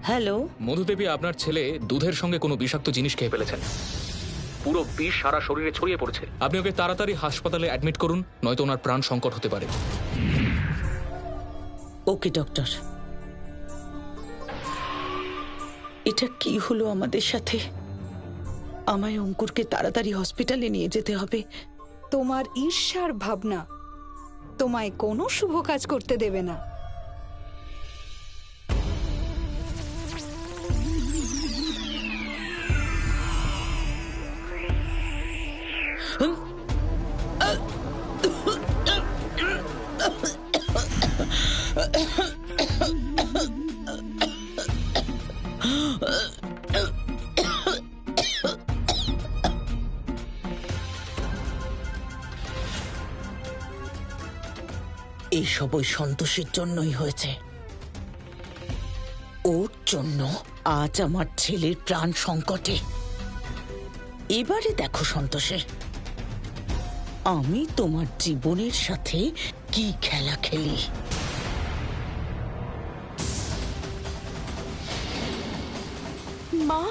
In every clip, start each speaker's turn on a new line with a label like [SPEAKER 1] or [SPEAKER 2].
[SPEAKER 1] Hello.
[SPEAKER 2] মধুদেবী, আপনার ছেলে দুধের সঙ্গে কোনো বিষাক্ত জিনিস খেয়ে ফেলেছেন। পুরো বিষ সারা শরীরে ছড়িয়ে পড়েছে। আপনি ওকে তাড়াতাড়ি হাসপাতালে অ্যাডমিট করুন, নয়তো ওনার প্রাণ সংকট হতে পারে।
[SPEAKER 1] ওকে ডক্টর। এটা কি হলো আমাদের সাথে? আমায় অঙ্কুরকে তাড়াতাড়ি হসপিটালে নিয়ে যেতে হবে।
[SPEAKER 3] তোমার ঈর্ষার ভাবনা তোমায় কোনো শুভ কাজ করতে দেবে না।
[SPEAKER 1] এইসব ওই সন্তোষের জন্যই হয়েছে। ওর জন্য আজ আমার ছেলের প্রাণ সংকটে। এবারে দেখো সন্তোষে, আমি তোমার জীবনের সাথে কি খেলা খেলি।
[SPEAKER 3] মা,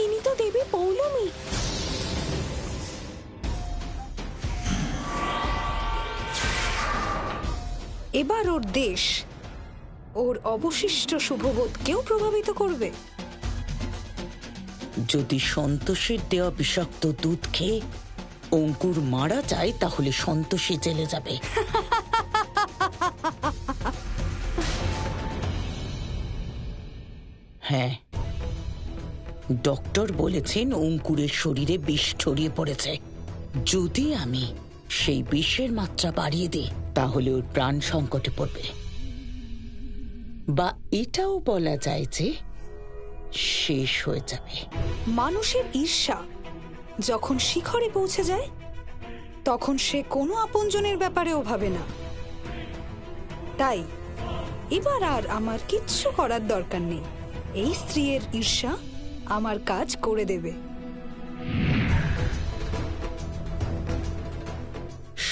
[SPEAKER 3] ইনি তো দেবী পৌলমী। এবার ওর দেশ, ওর অবশিষ্ট শুভবোধকেও প্রভাবিত করবে।
[SPEAKER 1] যদি সন্তোষের দেওয়া বিষাক্ত দুধ খেয়ে অঙ্কুর মারা যায়, তাহলে সন্তোষী জেলে যাবে। হ্যাঁ, ডক্টর বলেছেন অঙ্কুরের শরীরে বিষ ছড়িয়ে পড়েছে। যদি আমি সেই বিষের মাত্রা বাড়িয়ে দিই, তাহলে ওর প্রাণ সংকটে পড়বে। বা এটাও বলা যায় যে শেষ হয়ে যাবে।
[SPEAKER 3] মানুষের ঈর্ষা যখন শিখরে পৌঁছে যায়, তখন সে কোনো আপনজনের ব্যাপারেও ভাবে না। তাই এবার আর আমার কিচ্ছু করার দরকার নেই। এই স্ত্রীর ঈর্ষা আমার কাজ করে দেবে।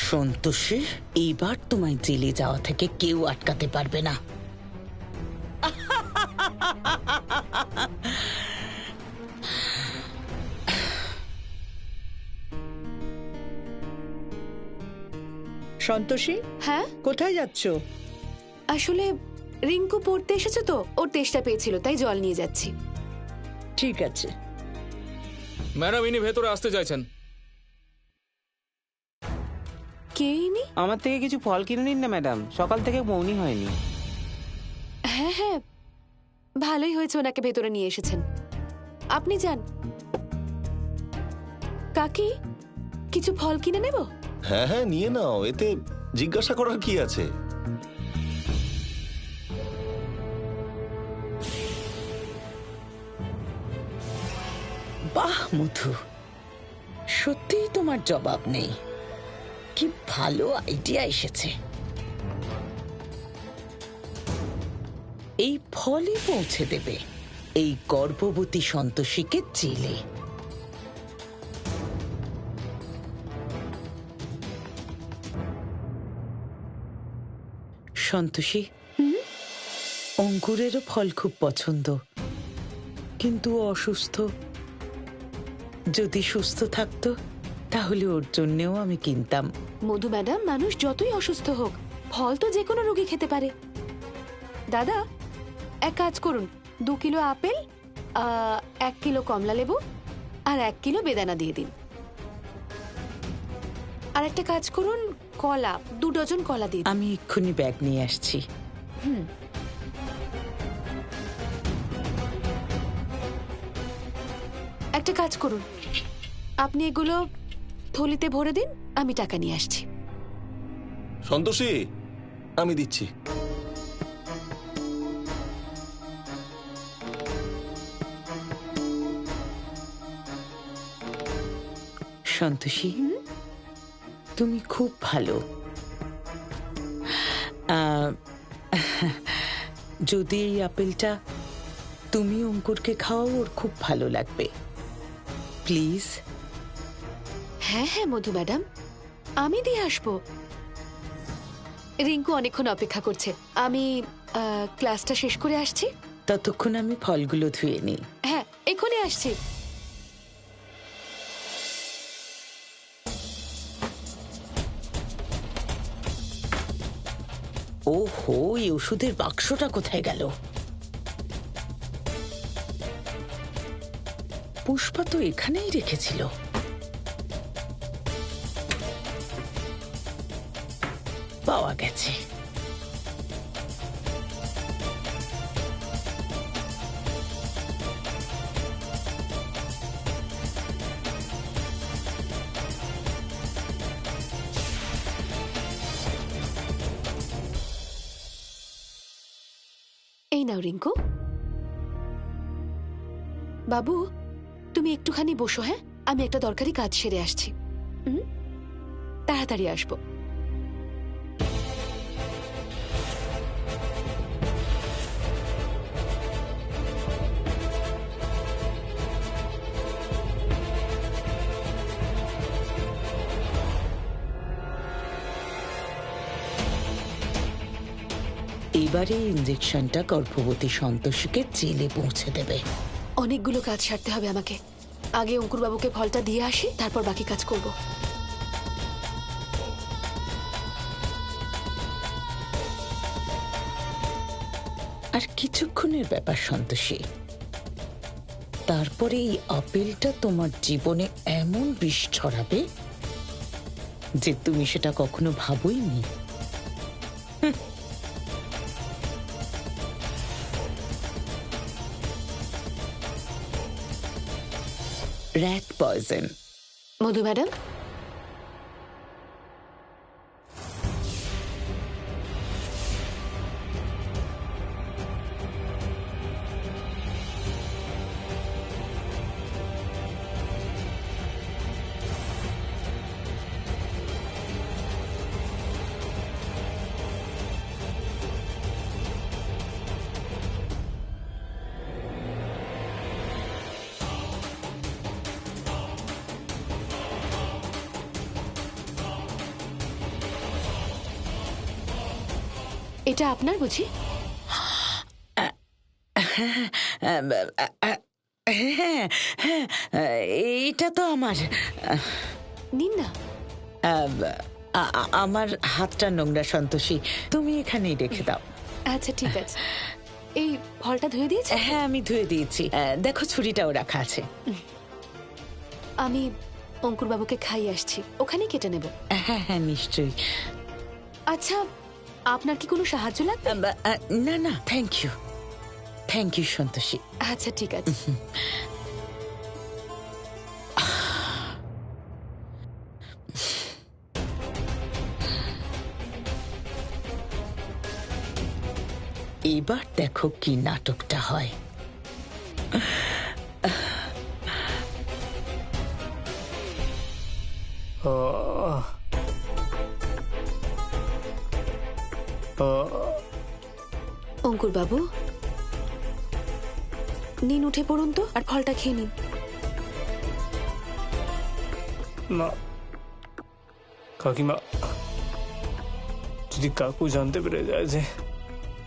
[SPEAKER 1] সন্তোষে, এইবার তোমায় জেলে যাওয়া থেকে কেউ আটকাতে পারবে না।
[SPEAKER 4] সন্তোষী,
[SPEAKER 5] হ্যাঁ,
[SPEAKER 4] কোথায় যাচ্ছ?
[SPEAKER 5] আসলে রিঙ্কু পড়তে এসেছে তো, ওর তেষ্টা পেয়েছিল, তাই জল নিয়ে যাচ্ছি।
[SPEAKER 4] ঠিক আছে।
[SPEAKER 2] ম্যাডাম, ইনি ভেতরে আসতে চাইছেন।
[SPEAKER 5] কে ইনি?
[SPEAKER 6] আমার থেকে কিছু ফল কিনে নিন না ম্যাডাম, সকাল থেকে মৌনি হয়নি।
[SPEAKER 5] হ্যাঁ হ্যাঁ, ভালোই হয়েছে ওনাকে ভেতরে নিয়ে এসেছেন। আপনি যান। কাকি, কিছু ফল কিনে নেব?
[SPEAKER 7] হ্যাঁ হ্যাঁ, নিয়ে নাও, এতে জিজ্ঞাসা করার কি আছে।
[SPEAKER 1] বাহ মধু, সত্যিই তোমার জবাব নেই। কি ভালো আইডিয়া এসেছে। এই ফলই পৌঁছে দেবে এই গর্ভবতী সন্তোষীকে জেলে। সন্তোষী, অঙ্কুরেরও ফল খুব পছন্দ, কিন্তু ও অসুস্থ। যদি সুস্থ থাকতো, তাহলে ওর জন্যেও আমি কিনতাম।
[SPEAKER 5] মধু ম্যাডাম, মানুষ যতই অসুস্থ হোক, ফল তো যে কোনো রোগী খেতে পারে। দাদা, এক কাজ করুন, 2 কিলো আপেল, 1 কিলো কমলা লেবু আর 1 কিলো বেদানা দিয়ে দিন। আর একটা কাজ করুন, কলা, 2 ডজন কলা দিয়ে দিন।
[SPEAKER 1] আমি এক্ষুনি ব্যাগ নিয়ে আসছি।
[SPEAKER 5] একটা কাজ করুন, আপনি এগুলো থলিতে ভরে দিন, আমি টাকা নিয়ে আসছি।
[SPEAKER 7] সন্তোষী, আমি দিচ্ছি।
[SPEAKER 1] সন্তোষী, তুমি খুব ভালো। যদি এই আপেলটা তুমি অঙ্কুরকে খাওয়াও, ওর খুব ভালো লাগবে। প্লিজ।
[SPEAKER 5] হ্যাঁ হ্যাঁ মধু ম্যাডাম, আমি দিয়ে আসবো। রিঙ্কু অনেকক্ষণ অপেক্ষা করছে, আমি ক্লাসটা শেষ করে আসছি।
[SPEAKER 1] ততক্ষণ আমি ফলগুলো ধুয়ে নিই।
[SPEAKER 5] হ্যাঁ, এক্ষুনি আসছি।
[SPEAKER 1] ওহো, এই ওষুধের বাক্সটা কোথায় গেল? পুষ্পা তো এখানেই রেখেছিল। পাওয়া গেছে।
[SPEAKER 5] এই নাও রিঙ্কু। বাবু, তুমি একটুখানি বসো, হ্যাঁ? আমি একটা দরকারি কাজ সেরে আসছি। তাড়াতাড়ি আসবো।
[SPEAKER 1] এবারে ইঞ্জেকশনটা গর্ভবতী সন্তোষীকে জেলে পৌঁছে দেবে।
[SPEAKER 5] অনেকগুলো কাজ সারতে হবে আমাকে। আগে অঙ্কুর বাবুকে ফলটা দিয়ে আসি, তারপর বাকি কাজ করব।
[SPEAKER 1] আর কিছুক্ষণের ব্যাপার সন্তোষী, তারপরে এই আপেলটা তোমার জীবনে এমন বিষ ছড়াবে যে তুমি সেটা কখনো ভাবোইনি। Rat poison.
[SPEAKER 5] মধু ম্যাডাম, এটা আপনার বুঝি?
[SPEAKER 1] হ্যাঁ, এইটা তো আমার।
[SPEAKER 5] নিন না।
[SPEAKER 1] আমার হাতটা নোংরা সন্তোষী, তুমি এখানেই রেখে দাও।
[SPEAKER 5] আচ্ছা, ঠিক আছে। এই ফলটা ধুয়ে দিয়েছে?
[SPEAKER 1] হ্যাঁ, আমি ধুয়ে দিয়েছি। দেখো, ছুরিটাও রাখা আছে।
[SPEAKER 5] আমি অঙ্কুর বাবুকে খাইয়ে আসছি, ওখানেই কেটে নেব।
[SPEAKER 1] হ্যাঁ হ্যাঁ, নিশ্চয়ই।
[SPEAKER 5] আচ্ছা, আপনার কি কোনো সাহায্য লাগবে?
[SPEAKER 1] না না, thank you, thank you Santoshi.
[SPEAKER 5] আচ্ছা, ঠিক আছে।
[SPEAKER 1] এবার দেখো কি নাটকটা হয়।
[SPEAKER 5] অঙ্কুর বাবু, নিন, উঠে পড়ুন তো আর ফলটা খেয়ে নিন।
[SPEAKER 8] মা, কাকিমা, যদি কাকু জানতে পেরে যায় যে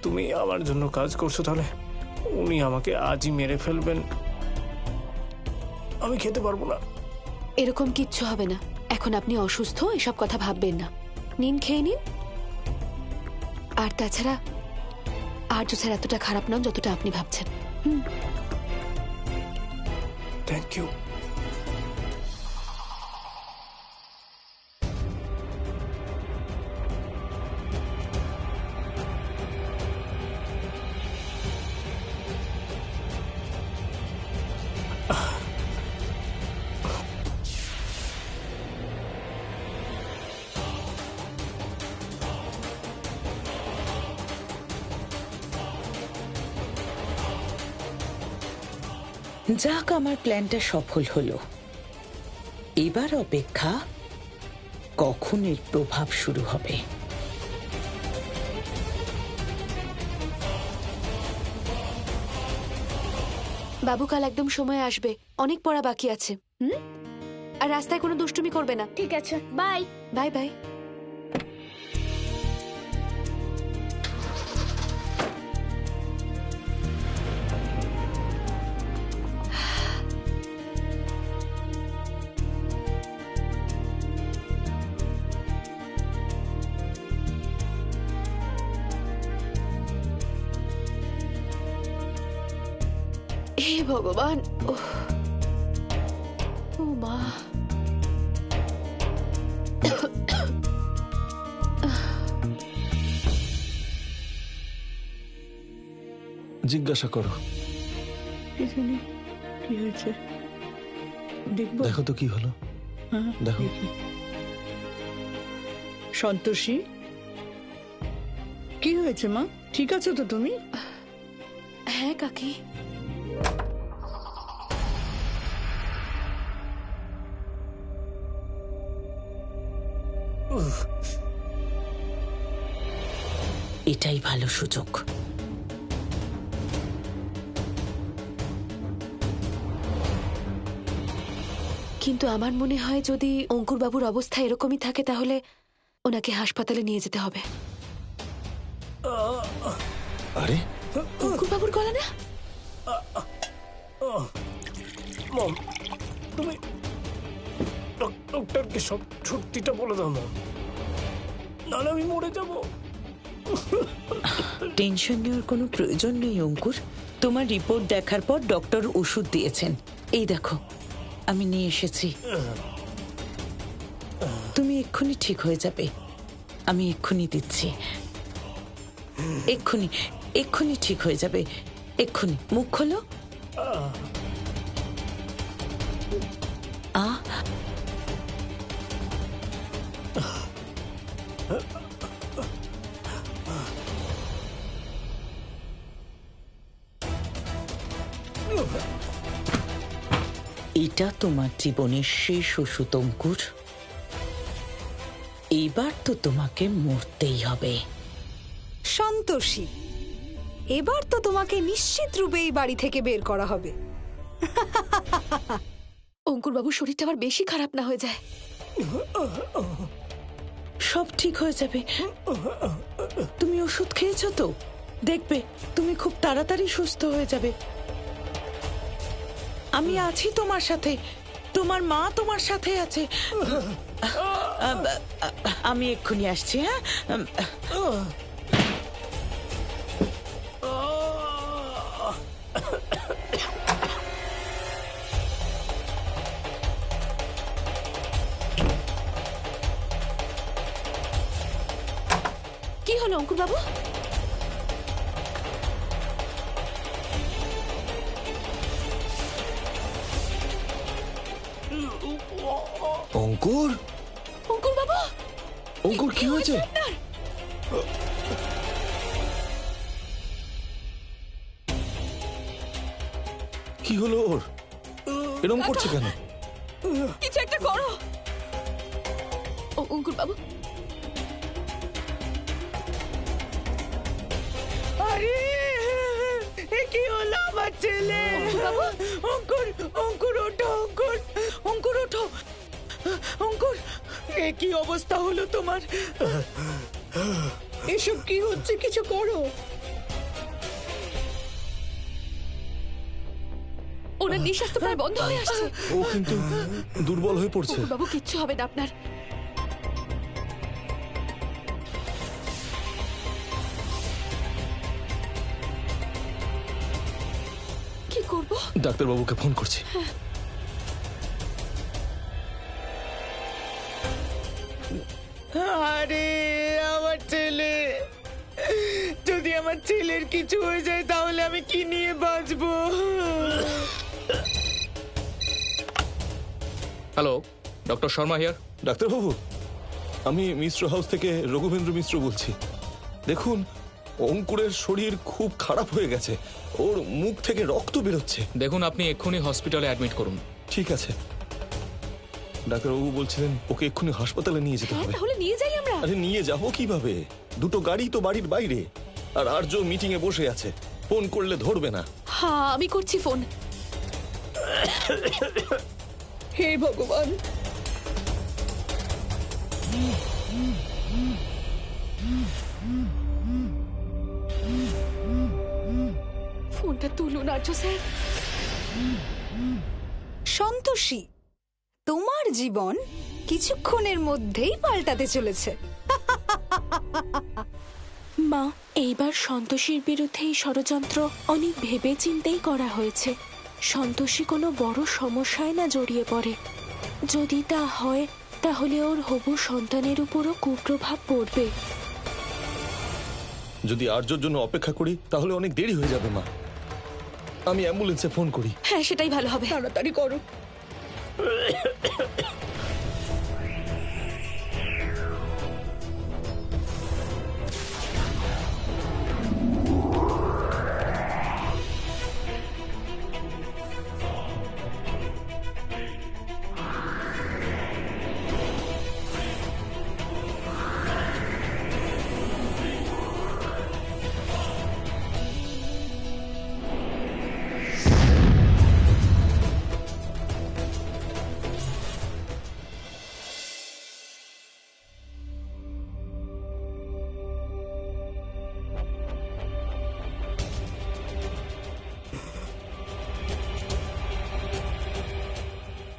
[SPEAKER 8] তুমি আমার জন্য কাজ করছো, তাহলে উনি আমাকে আজই মেরে ফেলবেন। আমি খেতে পারবো না।
[SPEAKER 5] এরকম কিচ্ছু হবে না। এখন আপনি অসুস্থ, এসব কথা ভাববেন না। নিন, খেয়ে নিন। আর তাছাড়া আর্য স্যার এতটা খারাপ নন যতটা আপনি ভাবছেন।
[SPEAKER 8] Thank you.
[SPEAKER 1] যাক, আমার প্ল্যানটা সফল হলো। এবার অপেক্ষা কখন এর প্রভাব শুরু হবে।
[SPEAKER 5] বাবু কাল একদম সময় আসবে, অনেক পড়া বাকি আছে। আর রাস্তায় কোনো দুষ্টুমি করবে না।
[SPEAKER 9] ঠিক আছে, বাই।
[SPEAKER 5] Bye bye. ভগবান, ও মা।
[SPEAKER 7] জিজ্ঞাসা করো,
[SPEAKER 4] কি জানি কি হয়েছে, দেখবো।
[SPEAKER 7] দেখো তো কি হলো।
[SPEAKER 4] হ্যাঁ,
[SPEAKER 7] দেখো।
[SPEAKER 4] দেখি। সন্তোষী, কি হয়েছে মা? ঠিক আছো তো তুমি?
[SPEAKER 5] হ্যাঁ কাকি।
[SPEAKER 1] এটাই ভালো সুযোগ।
[SPEAKER 5] কিন্তু আমার মনে হয় যদি অঙ্কুর বাবুর অবস্থা এরকমই থাকে তাহলে ওনাকে হাসপাতালে নিয়ে যেতে হবে।
[SPEAKER 7] আরে
[SPEAKER 5] অঙ্কুর বাবুর গলা না?
[SPEAKER 8] মম, তুমি ডক্টরকে সব সত্যিটা বলে দাও মম, নাহলে আমি মরে যাবো।
[SPEAKER 1] টেনশন নেওয়ার কোনো প্রয়োজন নেই অঙ্কুর। তোমার রিপোর্ট দেখার পর ডক্টর ওষুধ দিয়েছেন, এই দেখো আমি নিয়ে এসেছি। তুমি এক্ষুনি ঠিক হয়ে যাবে, আমি এক্ষুনি দিচ্ছি। এক্ষুনি এক্ষুনি ঠিক হয়ে যাবে, এক্ষুনি। মুখ খোলো। আ এটা তোমার জীবনের শেষ ওষুধ অঙ্কুর। এইবার তো তোমাকে মরতেই হবে।
[SPEAKER 3] সন্তোষী, এবার তো তোমাকে নিশ্চিত রূপে এই বাড়ি থেকে বের করা হবে।
[SPEAKER 5] অঙ্কুর বাবুর শরীরটা আবার বেশি খারাপ না হয়ে যায়।
[SPEAKER 1] সব ঠিক হয়ে যাবে। তুমি ওষুধ খেয়েছো তো? দেখবে তুমি খুব তাড়াতাড়ি সুস্থ হয়ে যাবে। আমি আছি তোমার সাথে, তোমার মা তোমার সাথে আছে। আমি এক্ষুনি আসছি। হ্যাঁ,
[SPEAKER 5] কি হলো অঙ্কুর বাবু?
[SPEAKER 7] অঙ্কুর,
[SPEAKER 5] অঙ্কুর বাবু,
[SPEAKER 7] অঙ্কুর কি হয়েছে? কি হলো ওর? এরকম করছে কেন?
[SPEAKER 5] কিছু একটা করো। অঙ্কুর বাবু,
[SPEAKER 1] আরে এ কি হলো আমার ছেলে? অঙ্কুর, অঙ্কুর ওঠো, অঙ্কুর, অঙ্কুর ওঠো, অঙ্কুর এ কি অবস্থা হলো তোমার?
[SPEAKER 4] এসব কি হচ্ছে, কিছু করো।
[SPEAKER 5] ওনার নিঃশ্বাস তো প্রায় বন্ধ হয়ে আসছে।
[SPEAKER 7] ও কিন্তু দুর্বল হয়ে পড়ছে।
[SPEAKER 5] অঙ্কুর বাবু, কিচ্ছু হবে না আপনার। কি করব?
[SPEAKER 7] ডাক্তারবাবুকে ফোন করছি।
[SPEAKER 1] আরে আমার ছেলে, যদি আমার ছেলের কিছু হয়ে যায় তাহলে আমি কি নিয়ে বাঁচবো?
[SPEAKER 2] Hello, doctor Sharma here.
[SPEAKER 7] ডাক্তারবাবু, আমি মিশ্র হাউস থেকে রঘুবেন্দ্র মিশ্র বলছি। দেখুন, অঙ্কুরের শরীর খুব খারাপ হয়ে গেছে, ওর মুখ থেকে রক্ত বেরোচ্ছে।
[SPEAKER 2] দেখুন, আপনি এক্ষুনি হসপিটালে অ্যাডমিট করুন।
[SPEAKER 7] ঠিক আছে। ডাক্তারবাবু বলছিলেন ওকে এক্ষুনি হাসপাতালে নিয়ে যেতে হবে।
[SPEAKER 5] তাহলে নিয়ে যাই আমরা।
[SPEAKER 7] আরে নিয়ে যাবো কিভাবে? দুটো গাড়ি তো বাড়ির বাইরে, আর আর্য মিটিং এ বসে আছে, ফোন করলে ধরবে না।
[SPEAKER 5] হ্যাঁ, আমি করছি ফোন।
[SPEAKER 4] হে ভগবান,
[SPEAKER 5] ফোনটা তুলুন আর্য স্যার।
[SPEAKER 3] সন্তোষী, তোমার জীবন কিছুক্ষণের মধ্যেই পাল্টাতে চলেছে।
[SPEAKER 9] মা, এইবার সন্তোষীর বিরুদ্ধে এই ষড়যন্ত্র অনেক ভেবে চিন্তেই করা হয়েছে। সন্তোষী কোনো বড় সমস্যায় না জড়িয়ে পড়ে। যদি তা হয় তাহলে ওর হবু সন্তানের উপরও কুপ্রভাব পড়বে।
[SPEAKER 7] যদি আর্যর জন্য অপেক্ষা করি তাহলে অনেক দেরি হয়ে যাবে মা। আমি অ্যাম্বুলেন্সে ফোন করি।
[SPEAKER 9] হ্যাঁ, সেটাই ভালো হবে।
[SPEAKER 4] তাড়াতাড়ি করো।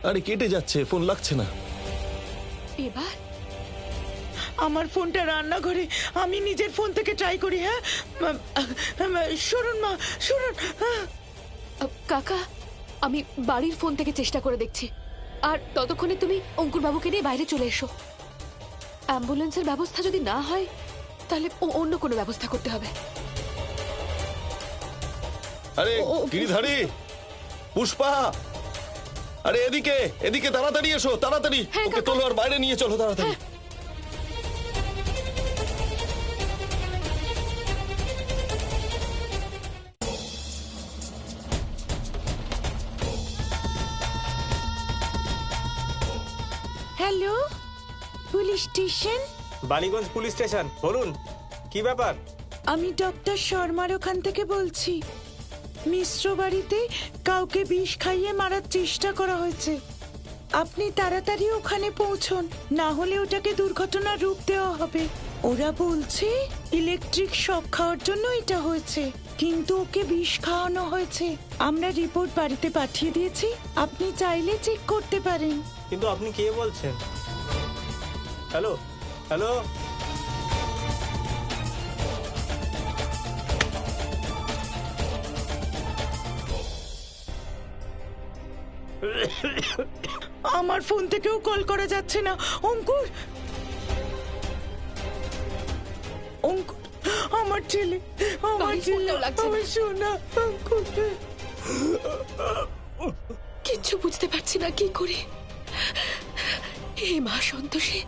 [SPEAKER 7] আরে কেটে যাচ্ছে, ফোন লাগছে না।
[SPEAKER 5] এবার
[SPEAKER 4] আমার ফোনটা রান্নাঘরে, আমি নিজের ফোন থেকে ট্রাই করি। হ্যাঁ শুনুন মা, শুনুন।
[SPEAKER 5] কাকা, আমি বাড়ির ফোন থেকে চেষ্টা করে দেখছি। আর ততক্ষণে তুমি অঙ্কুর বাবুকে নিয়ে বাইরে চলে এসো। অ্যাম্বুলেন্সের ব্যবস্থা যদি না হয় তাহলে অন্য কোনো ব্যবস্থা করতে হবে।
[SPEAKER 7] আরে গিরিধারী, পুষ্পা, আরে এদিকে এদিকে তাড়াতাড়ি এসো, তাড়াতাড়ি।
[SPEAKER 5] হ্যাঁ,
[SPEAKER 7] ওকে
[SPEAKER 5] কাকা।
[SPEAKER 7] তোলো আর বাইরে নিয়ে চলো তাড়াতাড়ি।
[SPEAKER 4] Hello, police station.
[SPEAKER 6] Ballygunge police station, বলুন কি ব্যাপার?
[SPEAKER 4] আমি ডক্টর শর্মার ওখান থেকে বলছি। মিশ্র বাড়িতে কাউকে বিষ খাইয়ে মারার চেষ্টা করা হয়েছে। আপনি তাড়াতাড়ি ওখানে পৌঁছন, না হলে ওটাকে দুর্ঘটনার রূপ দেওয়া হবে। ওরা বলছে ইলেকট্রিক শক খাওয়ার জন্য এটা হয়েছে, কিন্তু ওকে বিষ খাওয়ানো হয়েছে। আমরা রিপোর্ট বাড়িতে পাঠিয়ে দিয়েছি, আপনি চাইলে চেক করতে পারেন।
[SPEAKER 6] কিন্তু আপনি কে বলছেন? হ্যালো হ্যালো,
[SPEAKER 4] আমার ফোন থেকেও কল করা যাচ্ছে না। অঙ্কুর, অঙ্কুর, আমার ছেলে, আমার
[SPEAKER 5] বাড়ির
[SPEAKER 4] ছেলে,
[SPEAKER 5] ফোনটাও লাগছে না।
[SPEAKER 4] আমার সোনা অঙ্কুর।
[SPEAKER 5] কিচ্ছু বুঝতে পারছি না কি করি। হে মা সন্তোষী,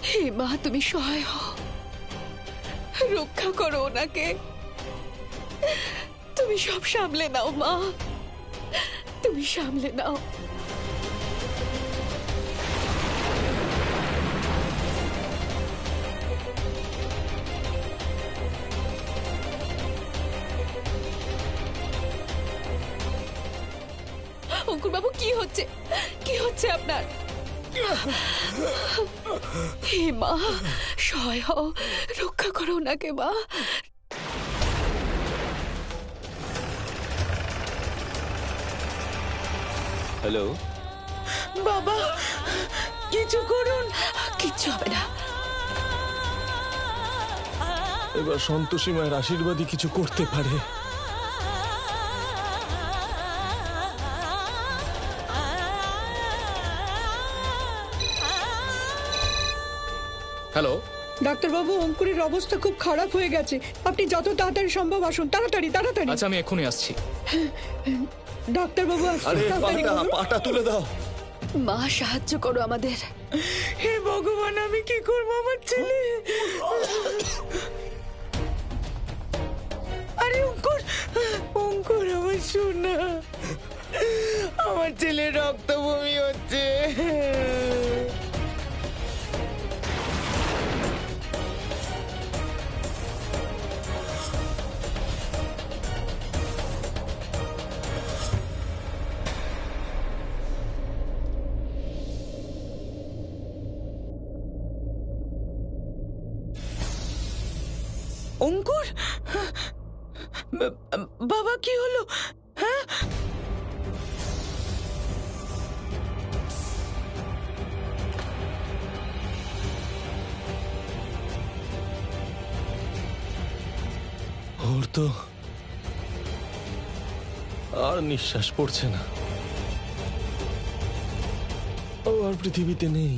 [SPEAKER 5] হে মা, তুমি সহায় হও, রক্ষা করো ওনাকে। তুমি সব সামলে নাও মা, তুমি সামলে নাও। অঙ্কুর বাবু, কি হচ্ছে, কি হচ্ছে আপনার? হে মা, সহায় হও, রক্ষা করো ওনাকে মা।
[SPEAKER 7] হ্যালো
[SPEAKER 4] বাবা, কিছু করুন।
[SPEAKER 5] কিচ্ছু হবে না।
[SPEAKER 7] এবার সন্তোষী মায়ের আশীর্বাদই কিছু করতে পারে।
[SPEAKER 2] হ্যালো,
[SPEAKER 4] ডাক্তারবাবু, অঙ্কুরের অবস্থা খুব খারাপ হয়ে গেছে। আপনি যত তাড়াতাড়ি সম্ভব আসুন, তাড়াতাড়ি তাড়াতাড়ি।
[SPEAKER 2] আচ্ছা আমি এক্ষুনি আসছি।
[SPEAKER 4] ডাক্তারবাবু আসুন,
[SPEAKER 7] আরে
[SPEAKER 4] তাড়াতাড়ি
[SPEAKER 7] পাটা
[SPEAKER 4] করুন।
[SPEAKER 7] পাটা তুলে দাও।
[SPEAKER 5] মা, সাহায্য করো আমাদের।
[SPEAKER 4] হে ভগবান, আমি কি করবো? আমার ছেলে। আরে অঙ্কুর, অঙ্কুর আমার সোনা, আমার ছেলে রক্ত বমি হচ্ছে। অঙ্কুর, বাবা কি হলো? হ্যাঁ,
[SPEAKER 7] ওর তো আর নিঃশ্বাস পড়ছে না, ও আর পৃথিবীতে নেই।